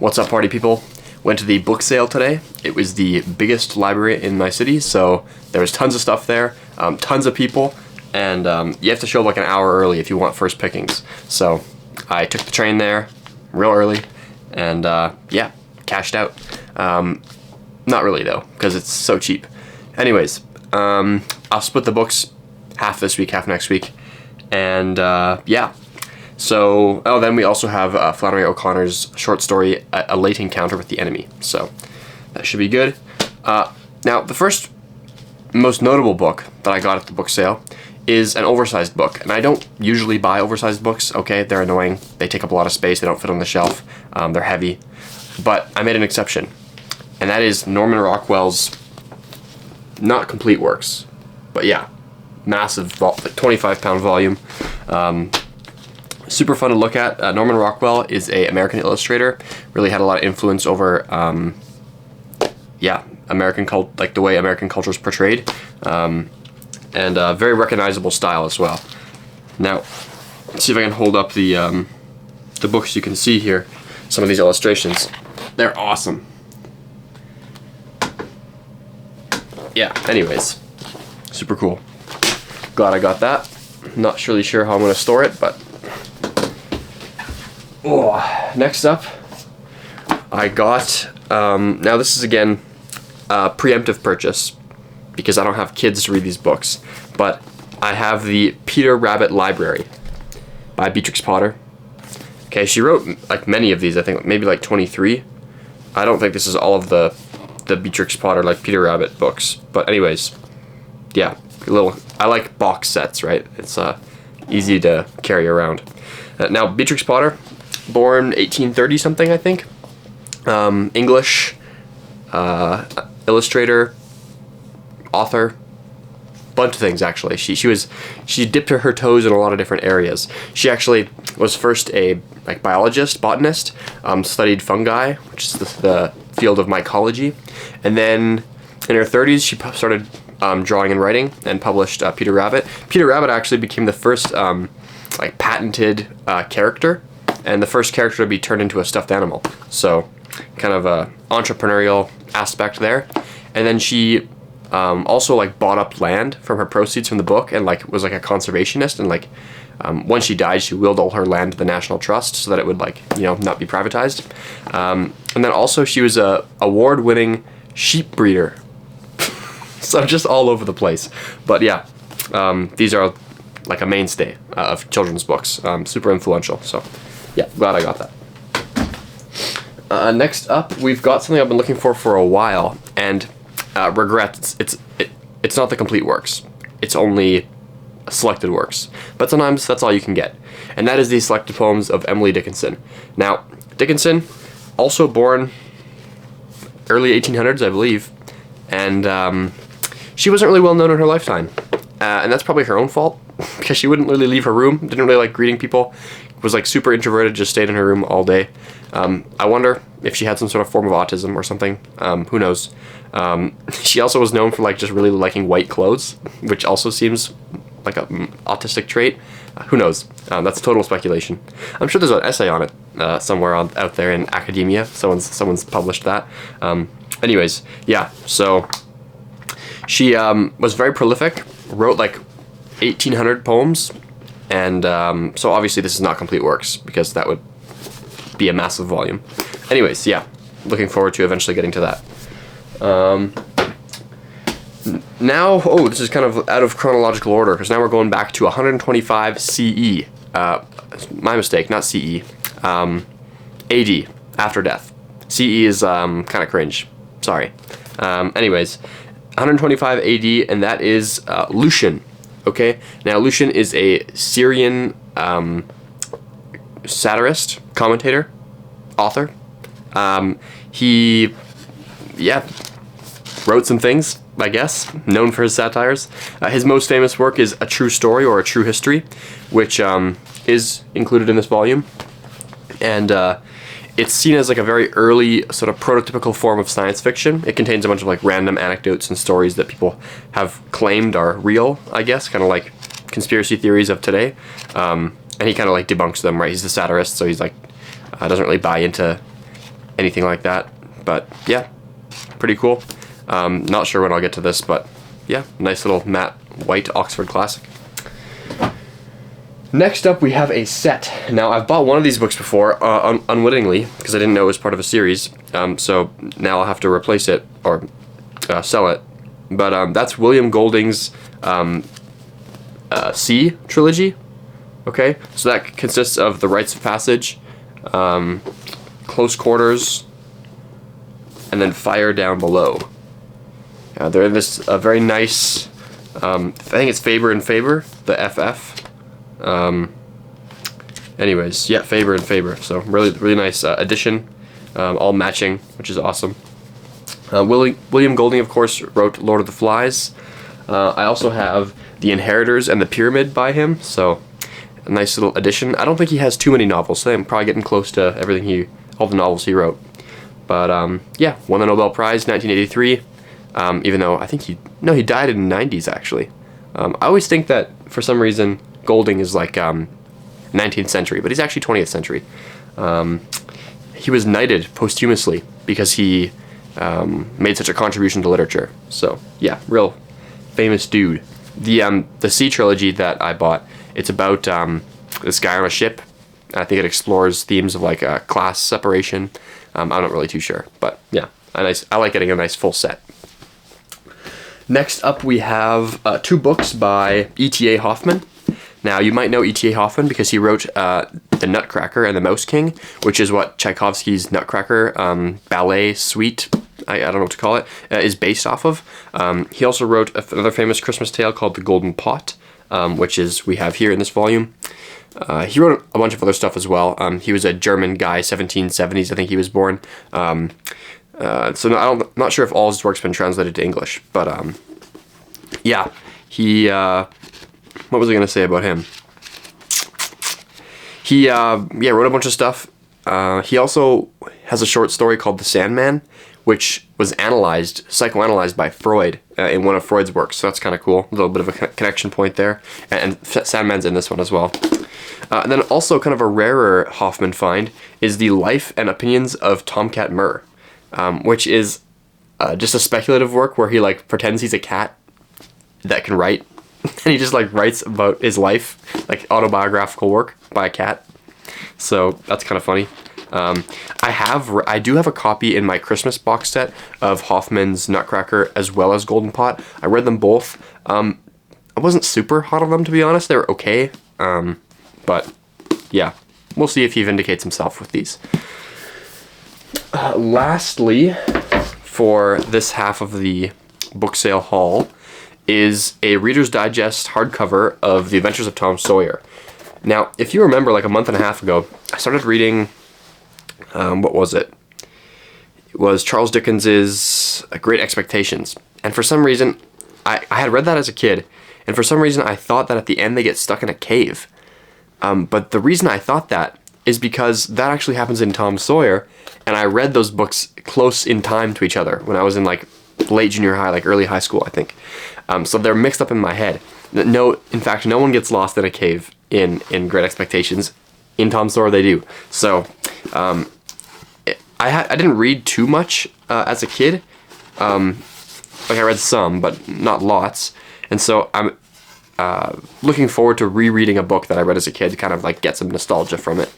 What's up, party people? Went to the book sale today. It was the biggest library in my city, so there was tons of stuff there, tons of people, and you have to show up like an hour early if you want first pickings. So I took the train there real early, and yeah, cashed out. Not really though, because it's so cheap. Anyways, I'll split the books half this week, half next week, and yeah. So, then we also have Flannery O'Connor's short story, A Late Encounter with the Enemy. So, that should be good. Now, the first most notable book that I got at the book sale is an oversized book. And I don't usually buy oversized books, okay? They're annoying. They take up a lot of space. They don't fit on the shelf. They're heavy. But I made an exception. And that is Norman Rockwell's, not complete works, but yeah, massive, 25-pound volume. Super fun to look at. Norman Rockwell is an American illustrator. Really had a lot of influence over, yeah, like the way American culture is portrayed, and very recognizable style as well. Now, let's see if I can hold up the books. You can see here some of these illustrations. They're awesome. Yeah. Anyways, super cool. Glad I got that. Not really sure how I'm gonna store it, but. Oh, next up, I got, now this is again a preemptive purchase because I don't have kids to read these books, but I have the Peter Rabbit Library by Beatrix Potter. Okay, she wrote like many of these, I think maybe like 23. I don't think this is all of the Beatrix Potter, like Peter Rabbit books, but anyways, yeah, I like box sets, right? It's easy to carry around. Now, Beatrix Potter, born 1830 something, I think. English, illustrator, author, bunch of things actually. She dipped her toes in a lot of different areas. She actually was first a biologist, botanist, studied fungi, which is the field of mycology, and then in her 30s she started drawing and writing and published Peter Rabbit. Peter Rabbit actually became the first patented character, and the first character to be turned into a stuffed animal. So, kind of a entrepreneurial aspect there. And then she also bought up land from her proceeds from the book, and was a conservationist. And when she died, she willed all her land to the National Trust so that it would not be privatized. And then also she was a award-winning sheep breeder. So just all over the place. But yeah, these are a mainstay of children's books. Super influential. So. Yeah, glad I got that. Next up, we've got something I've been looking for a while, and regret, it's not the complete works. It's only selected works. But sometimes that's all you can get. And that is the selected poems of Emily Dickinson. Now, Dickinson, also born early 1800s, I believe, and she wasn't really well known in her lifetime. And that's probably her own fault, because she wouldn't really leave her room, didn't really like greeting people, was super introverted, just stayed in her room all day. I wonder if she had some sort of form of autism or something. Who knows? She also was known for just really liking white clothes, which also seems like an autistic trait. Who knows? That's total speculation. I'm sure there's an essay on it somewhere out there in academia. Someone's published that. Anyways, yeah. So she was very prolific. Wrote 1,800 poems. And so obviously this is not complete works, because that would be a massive volume. Anyways, yeah, looking forward to eventually getting to that. Now, this is kind of out of chronological order, because now we're going back to 125 CE. My mistake, not CE. AD, after death. CE is kind of cringe. Sorry. Anyways, 125 AD, and that is Lucian. Okay, now Lucian is a Syrian satirist, commentator, author. He, wrote some things, I guess, known for his satires. His most famous work is A True Story, or A True History, which is included in this volume. And it's seen as a very early sort of prototypical form of science fiction. It contains a bunch of random anecdotes and stories that people have claimed are real, I guess, kind of like conspiracy theories of today. And he kind of debunks them, right? He's the satirist, so he's doesn't really buy into anything like that. But yeah, pretty cool. Not sure when I'll get to this, but yeah, nice little matte white Oxford Classic. Next up, we have a set. Now, I've bought one of these books before, unwittingly, because I didn't know it was part of a series. So now I'll have to replace it or sell it. But that's William Golding's C trilogy. Okay, so that consists of The Rites of Passage, Close Quarters, and then Fire Down Below. They're in this very nice, I think it's Faber and Faber, the FF. Anyways, yeah, Faber and Faber. So really nice edition, all matching, which is awesome. William Golding, of course, wrote Lord of the Flies. I also have The Inheritors and The Pyramid by him, so a nice little edition. I don't think he has too many novels, so I'm probably getting close to all the novels he wrote. But yeah, won the Nobel Prize 1983. Even though I think he died in the 90s actually. I always think that for some reason Golding is like 19th century, but he's actually 20th century. He was knighted posthumously because he made such a contribution to literature. So yeah, real famous dude. The C trilogy that I bought, it's about this guy on a ship. I think it explores themes of like class separation. I'm not really too sure, but yeah, I like getting a nice full set. Next up, we have 2 books by E.T.A. Hoffmann. Now, you might know E.T.A. Hoffmann because he wrote The Nutcracker and the Mouse King, which is what Tchaikovsky's Nutcracker ballet suite, I don't know what to call it, is based off of. He also wrote another famous Christmas tale called The Golden Pot, which we have here in this volume. He wrote a bunch of other stuff as well. He was a German guy, 1770s, I think he was born. So I'm not sure if all his work's been translated to English, but yeah, he, what was I going to say about him? He, yeah, wrote a bunch of stuff. He also has a short story called The Sandman, which was psychoanalyzed by Freud in one of Freud's works, so that's kind of cool. A little bit of a connection point there, and Sandman's in this one as well. And then also kind of a rarer Hoffmann find is The Life and Opinions of Tomcat Murr. Which is just a speculative work where he like pretends he's a cat that can write, and he just like writes about his life, like autobiographical work by a cat. So that's kind of funny. I do have a copy in my Christmas box set of Hoffmann's Nutcracker as well as Golden Pot. I read them both. I wasn't super hot on them, to be honest. They were okay, but yeah, we'll see if he vindicates himself with these. Lastly, for this half of the book sale haul, is a Reader's Digest hardcover of The Adventures of Tom Sawyer. Now, if you remember, like a month and a half ago, I started reading, what was it? It was Charles Dickens's Great Expectations. And for some reason, I had read that as a kid, and for some reason I thought that at the end they get stuck in a cave. But the reason I thought that is because that actually happens in Tom Sawyer, and I read those books close in time to each other when I was in like late junior high, like early high school, I think. So they're mixed up in my head. In fact, no one gets lost in a cave in Great Expectations. In Tom Sawyer, they do. So I didn't read too much as a kid. Like I read some, but not lots. And so I'm looking forward to rereading a book that I read as a kid to kind of like get some nostalgia from it.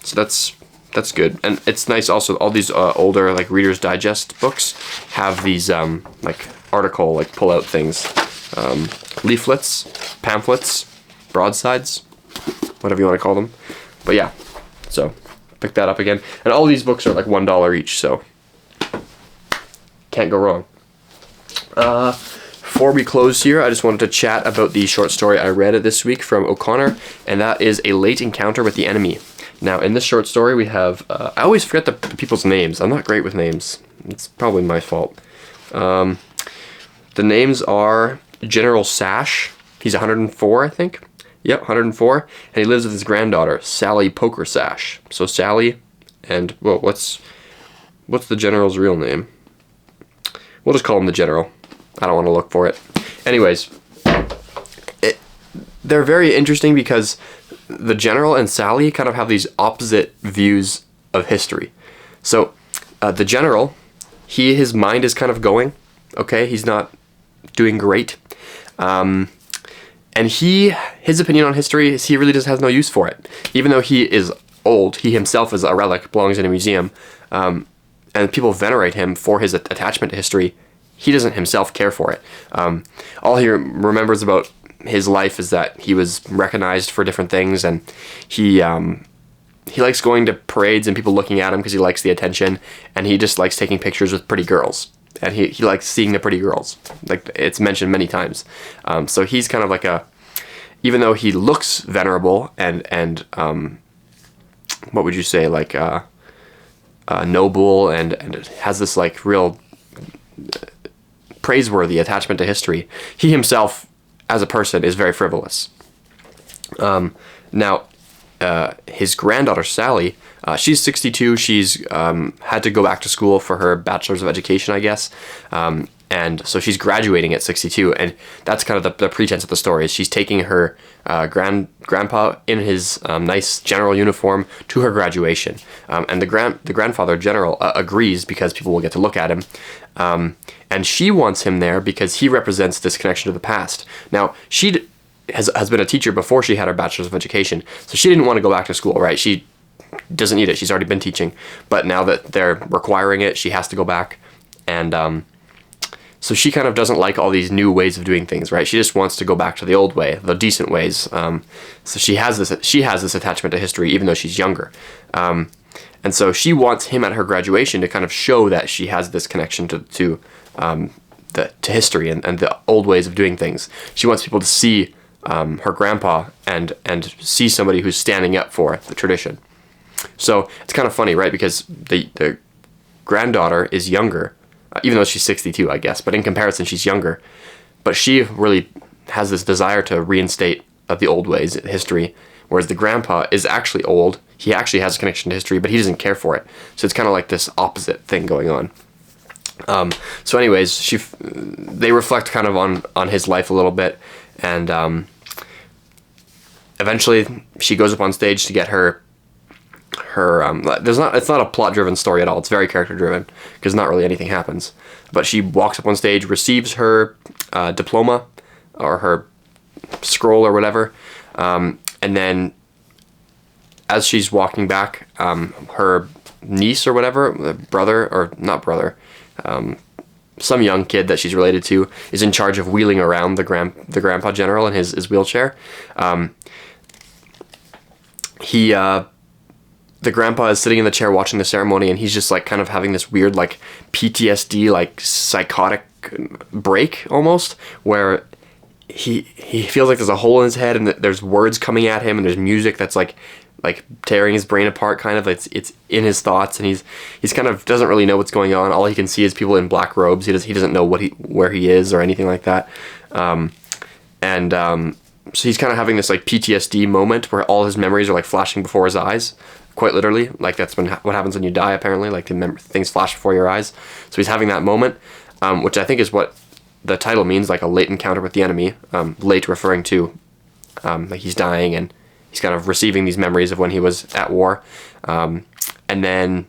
So that's good, and it's nice also. All these older like Reader's Digest books have these like article like pull out things, leaflets, pamphlets, broadsides, whatever you want to call them. But yeah, so pick that up again, and all these books are like $1 each, so can't go wrong. Before we close here, I just wanted to chat about the short story I read this week from O'Connor, and that is A Late Encounter with the Enemy. Now, in this short story, we have... I always forget the people's names. I'm not great with names. It's probably my fault. The names are General Sash. He's 104, I think. Yep, 104. And he lives with his granddaughter, Sally Poker Sash. So Sally and... Well, what's the General's real name? We'll just call him the General. I don't want to look for it. Anyways, they're very interesting because the General and Sally kind of have these opposite views of history. So the general, his mind is kind of going, okay? He's not doing great. And his opinion on history is he really just has no use for it. Even though he is old, he himself is a relic, belongs in a museum, and people venerate him for his attachment to history. He doesn't himself care for it. All he remembers about his life is that he was recognized for different things, and he likes going to parades and people looking at him because he likes the attention, and he just likes taking pictures with pretty girls. And he likes seeing the pretty girls. Like, it's mentioned many times. So he's kind of like even though he looks venerable and what would you say, like noble and has this like real praiseworthy attachment to history, he himself as a person is very frivolous. Now, his granddaughter Sally, she's 62. She's had to go back to school for her bachelor's of education, I guess. And so she's graduating at 62, and that's kind of the pretense of the story. Is she's taking her grandpa in his nice general uniform to her graduation, and the grandfather general agrees because people will get to look at him, and she wants him there because he represents this connection to the past. Now she has been a teacher before she had her bachelor's of education, so she didn't want to go back to school, right? She doesn't need it. She's already been teaching, but now that they're requiring it, she has to go back, and so she kind of doesn't like all these new ways of doing things, right? She just wants to go back to the old way, the decent ways. So she has this attachment to history, even though she's younger. And so she wants him at her graduation to kind of show that she has this connection to history and the old ways of doing things. She wants people to see her grandpa and see somebody who's standing up for the tradition. So it's kind of funny, right? Because the granddaughter is younger, even though she's 62, I guess, but in comparison, she's younger. But she really has this desire to reinstate the old ways, history, whereas the grandpa is actually old. He actually has a connection to history, but he doesn't care for it. So it's kind of like this opposite thing going on. So anyways, they reflect kind of on his life a little bit, and eventually she goes up on stage to get her it's not a plot driven story at all. It's very character driven because not really anything happens, but she walks up on stage, receives her diploma or her scroll or whatever, and then as she's walking back, her niece or whatever, brother or not brother, some young kid that she's related to is in charge of wheeling around the grandpa general in his wheelchair. The grandpa is sitting in the chair watching the ceremony, and he's just like kind of having this weird like PTSD, like psychotic break almost, where he feels like there's a hole in his head and there's words coming at him and there's music that's like tearing his brain apart, kind of. It's in his thoughts, and he's kind of doesn't really know what's going on. All he can see is people in black robes. He doesn't know where he is or anything like that. So he's kind of having this like PTSD moment where all his memories are like flashing before his eyes, quite literally. Like that's what happens when you die, apparently. Like things flash before your eyes. So he's having that moment, which I think is what the title means, like a late encounter with the enemy. Late referring to like he's dying and he's kind of receiving these memories of when he was at war. And then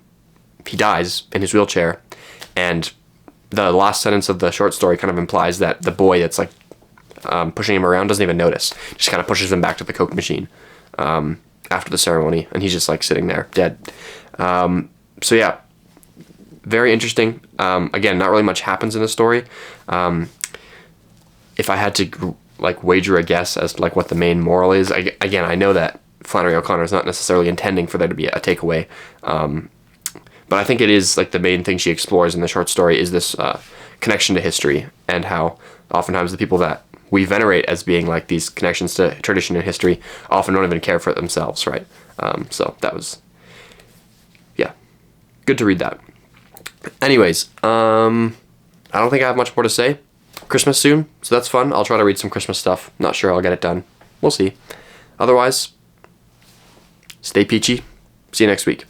he dies in his wheelchair. And the last sentence of the short story kind of implies that the boy that's like pushing him around doesn't even notice. Just kind of pushes him back to the Coke machine after the ceremony. And he's just like sitting there dead. So yeah, very interesting. Again, not really much happens in the story. If I had to like wager a guess as to like what the main moral is, again, I know that Flannery O'Connor is not necessarily intending for there to be a takeaway, but I think it is like the main thing she explores in the short story is this connection to history, and how oftentimes the people that we venerate as being like these connections to tradition and history often don't even care for it themselves, right? So that was, yeah, good to read that. Anyways, I don't think I have much more to say. Christmas soon, so that's fun. I'll try to read some Christmas stuff. Not sure I'll get it done. We'll see. Otherwise, stay peachy. See you next week.